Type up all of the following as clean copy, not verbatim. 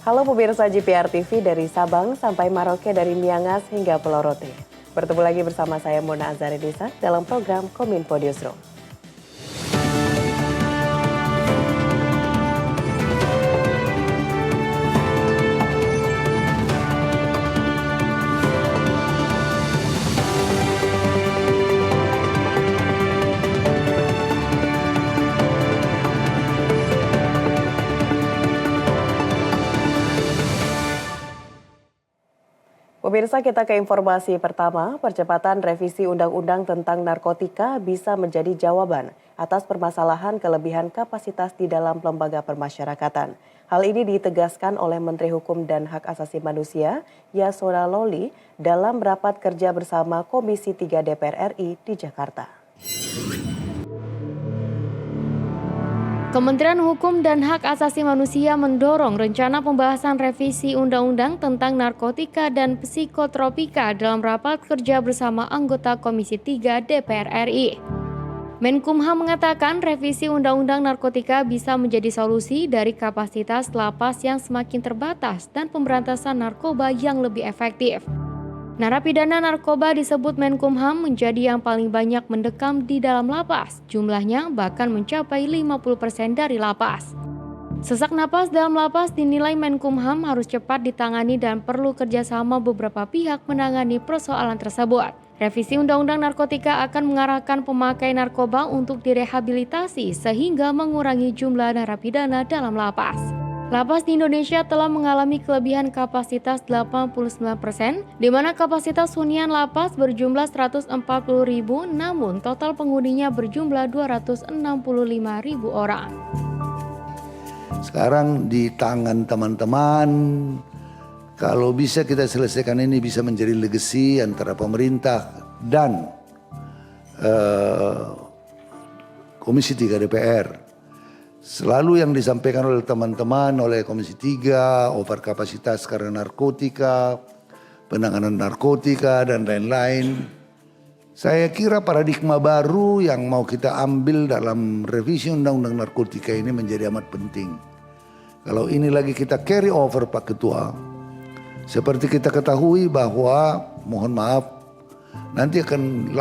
Halo pemirsa GPR TV dari Sabang sampai Maroke, dari Miangas hingga Pulau Rote. Bertemu lagi bersama saya Mona Azaridisa dalam program Kominfo Newsroom. Pemirsa, kita ke informasi pertama. Percepatan revisi Undang-Undang tentang narkotika bisa menjadi jawaban atas permasalahan kelebihan kapasitas di dalam lembaga permasyarakatan. Hal ini ditegaskan oleh Menteri Hukum dan Hak Asasi Manusia, Yasona Lawli, dalam rapat kerja bersama Komisi 3 DPR RI di Jakarta. Kementerian Hukum dan Hak Asasi Manusia mendorong rencana pembahasan revisi Undang-Undang tentang narkotika dan psikotropika dalam rapat kerja bersama anggota Komisi 3 DPR RI. Menkumham mengatakan revisi Undang-Undang narkotika bisa menjadi solusi dari kapasitas lapas yang semakin terbatas dan pemberantasan narkoba yang lebih efektif. Narapidana narkoba disebut Menkumham menjadi yang paling banyak mendekam di dalam lapas. Jumlahnya bahkan mencapai 50% dari lapas. Sesak napas dalam lapas dinilai Menkumham harus cepat ditangani dan perlu kerjasama beberapa pihak menangani persoalan tersebut. Revisi Undang-Undang Narkotika akan mengarahkan pemakai narkoba untuk direhabilitasi sehingga mengurangi jumlah narapidana dalam lapas. Lapas di Indonesia telah mengalami kelebihan kapasitas 89%, di mana kapasitas hunian lapas berjumlah 140.000, namun total penghuninya berjumlah 265.000 orang. Sekarang di tangan teman-teman, kalau bisa kita selesaikan ini bisa menjadi legacy antara pemerintah dan Komisi 3 DPR. Selalu yang disampaikan oleh teman-teman, oleh Komisi 3, overkapasitas karena narkotika, penanganan narkotika dan lain-lain. Saya kira paradigma baru yang mau kita ambil dalam revisi Undang-Undang Narkotika ini menjadi amat penting. Kalau ini lagi kita carry over Pak Ketua, seperti kita ketahui bahwa, mohon maaf, nanti akan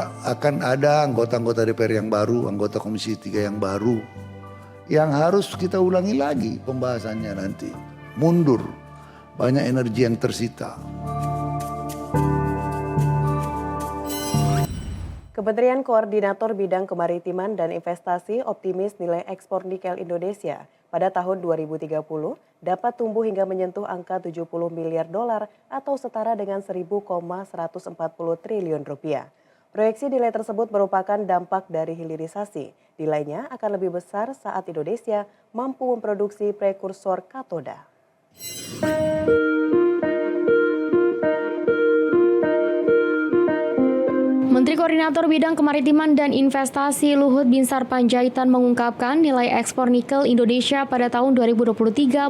ada anggota-anggota DPR yang baru, anggota Komisi 3 yang baru, yang harus kita ulangi lagi pembahasannya nanti. Mundur, banyak energi yang tersita. Kementerian Koordinator Bidang Kemaritiman dan Investasi optimis nilai ekspor nikel Indonesia pada tahun 2030 dapat tumbuh hingga menyentuh angka 70 miliar dolar atau setara dengan 1.140 triliun rupiah. Proyeksi nilai tersebut merupakan dampak dari hilirisasi. Nilainya akan lebih besar saat Indonesia mampu memproduksi prekursor katoda. Menteri Koordinator Bidang Kemaritiman dan Investasi Luhut Binsar Panjaitan mengungkapkan nilai ekspor nikel Indonesia pada tahun 2023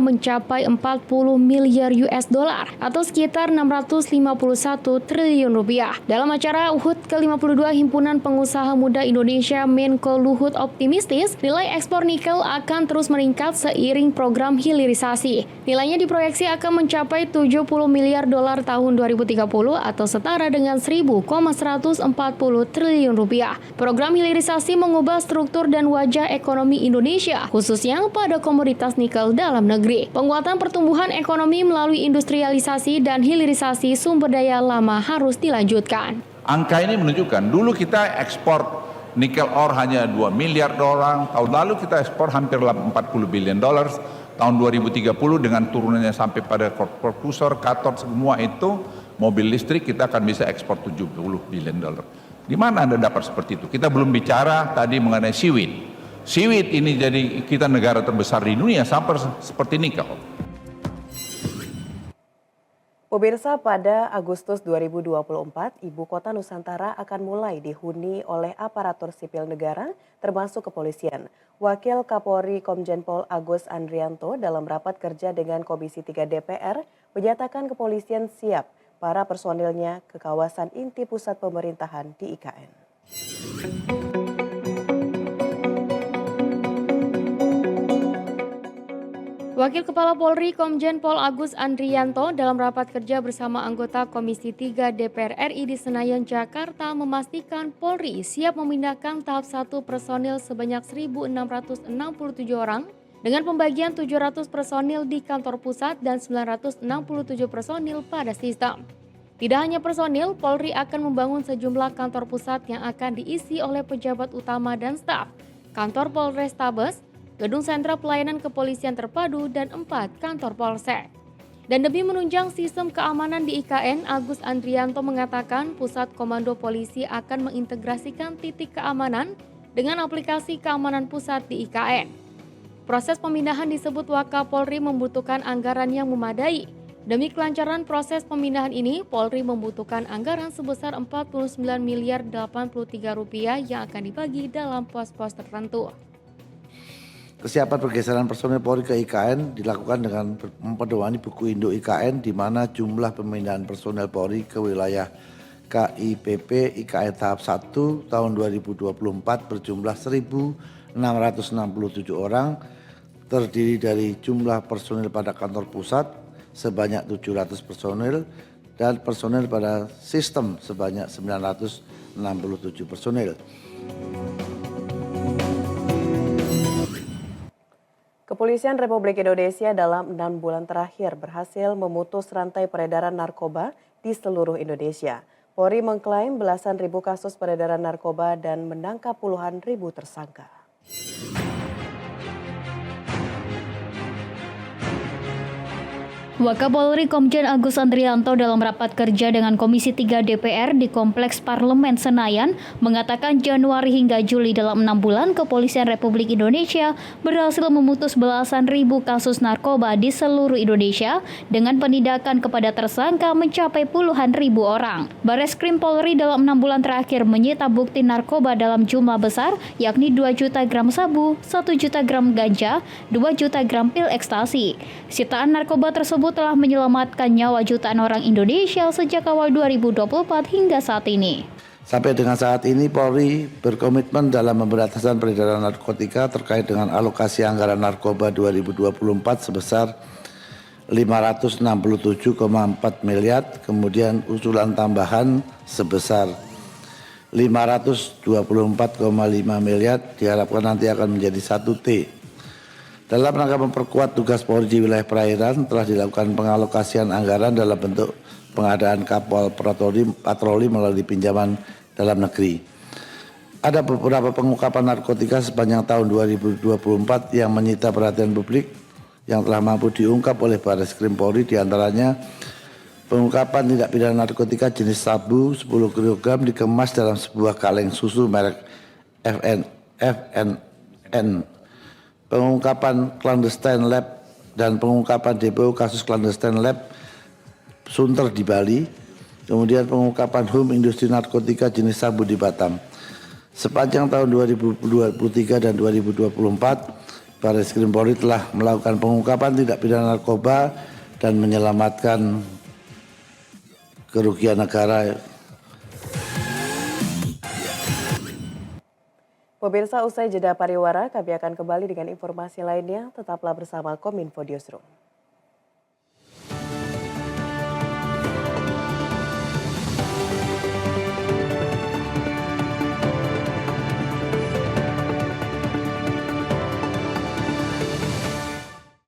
mencapai 40 miliar US dollar atau sekitar 651 triliun rupiah. Dalam acara HUT ke-52 Himpunan Pengusaha Muda Indonesia, Menko Luhut optimistis nilai ekspor nikel akan terus meningkat seiring program hilirisasi. Nilainya diproyeksi akan mencapai 70 miliar dolar tahun 2030 atau setara dengan 1.140 triliun rupiah. Program hilirisasi mengubah struktur dan wajah ekonomi Indonesia, khususnya pada komoditas nikel dalam negeri. Penguatan pertumbuhan ekonomi melalui industrialisasi dan hilirisasi sumber daya lama harus dilanjutkan. Angka ini menunjukkan dulu kita ekspor nikel ore hanya 2 miliar dolar, tahun lalu kita ekspor hampir 40 billion dollars, tahun 2030 dengan turunannya sampai pada prekursor, katot, semua itu mobil listrik kita akan bisa ekspor 70 billion dolar. Di mana Anda dapat seperti itu? Kita belum bicara tadi mengenai siwit. Siwit ini jadi kita negara terbesar di dunia sampai seperti nikel. Pemirsa, pada Agustus 2024, Ibu Kota Nusantara akan mulai dihuni oleh aparatur sipil negara, termasuk kepolisian. Wakil Kapolri Komjen Pol Agus Andrianto dalam rapat kerja dengan Komisi 3 DPR menyatakan kepolisian siap para personilnya ke kawasan inti pusat pemerintahan di IKN. Wakil Kepala Polri Komjen Pol Agus Andrianto dalam rapat kerja bersama anggota Komisi 3 DPR RI di Senayan, Jakarta memastikan Polri siap memindahkan tahap 1 personil sebanyak 1.667 orang dengan pembagian 700 personil di kantor pusat dan 967 personil pada sistem. Tidak hanya personil, Polri akan membangun sejumlah kantor pusat yang akan diisi oleh pejabat utama dan staf, kantor Polrestabes, gedung sentra pelayanan kepolisian terpadu, dan 4 kantor polsek. Dan demi menunjang sistem keamanan di IKN, Agus Andrianto mengatakan pusat komando polisi akan mengintegrasikan titik keamanan dengan aplikasi keamanan pusat di IKN. Proses pemindahan disebut Wakapolri membutuhkan anggaran yang memadai. Demi kelancaran proses pemindahan ini, Polri membutuhkan anggaran sebesar Rp49,83 miliar yang akan dibagi dalam pos-pos tertentu. Kesiapan pergeseran personil Polri ke IKN dilakukan dengan mempedomani buku induk IKN di mana jumlah pemindahan personil Polri ke wilayah KIPP IKN tahap 1 tahun 2024 berjumlah 1.667 orang, terdiri dari jumlah personil pada kantor pusat sebanyak 700 personil dan personil pada sistem sebanyak 967 personil. Kepolisian Republik Indonesia dalam 6 bulan terakhir berhasil memutus rantai peredaran narkoba di seluruh Indonesia. Polri mengklaim belasan ribu kasus peredaran narkoba dan menangkap puluhan ribu tersangka. Wakapolri Komjen Agus Andrianto dalam rapat kerja dengan Komisi 3 DPR di Kompleks Parlemen Senayan mengatakan Januari hingga Juli dalam 6 bulan Kepolisian Republik Indonesia berhasil memutus belasan ribu kasus narkoba di seluruh Indonesia dengan penindakan kepada tersangka mencapai puluhan ribu orang. Bareskrim Polri dalam 6 bulan terakhir menyita bukti narkoba dalam jumlah besar yakni 2 juta gram sabu, 1 juta gram ganja, 2 juta gram pil ekstasi. Sitaan narkoba tersebut telah menyelamatkan nyawa jutaan orang Indonesia sejak awal 2024 hingga saat ini. Sampai dengan saat ini Polri berkomitmen dalam pemberantasan peredaran narkotika terkait dengan alokasi anggaran narkoba 2024 sebesar 567,4 miliar, kemudian usulan tambahan sebesar 524,5 miliar diharapkan nanti akan menjadi 1T. Dalam rangka memperkuat tugas Polri di wilayah perairan, telah dilakukan pengalokasian anggaran dalam bentuk pengadaan kapal patroli melalui pinjaman dalam negeri. Ada beberapa pengungkapan narkotika sepanjang tahun 2024 yang menyita perhatian publik yang telah mampu diungkap oleh Bareskrim Polri, diantaranya pengungkapan tindak pidana narkotika jenis sabu 10 kg dikemas dalam sebuah kaleng susu merek FNN. Pengungkapan clandestine lab dan pengungkapan DPO kasus clandestine lab Sunter di Bali, kemudian pengungkapan industri narkotika jenis sabu di Batam. Sepanjang tahun 2023 dan 2024, Bareskrim Polri telah melakukan pengungkapan tindak pidana narkoba dan menyelamatkan kerugian negara. Pemirsa, usai jeda pariwara, kami akan kembali dengan informasi lainnya. Tetaplah bersama Kominfo Newsroom.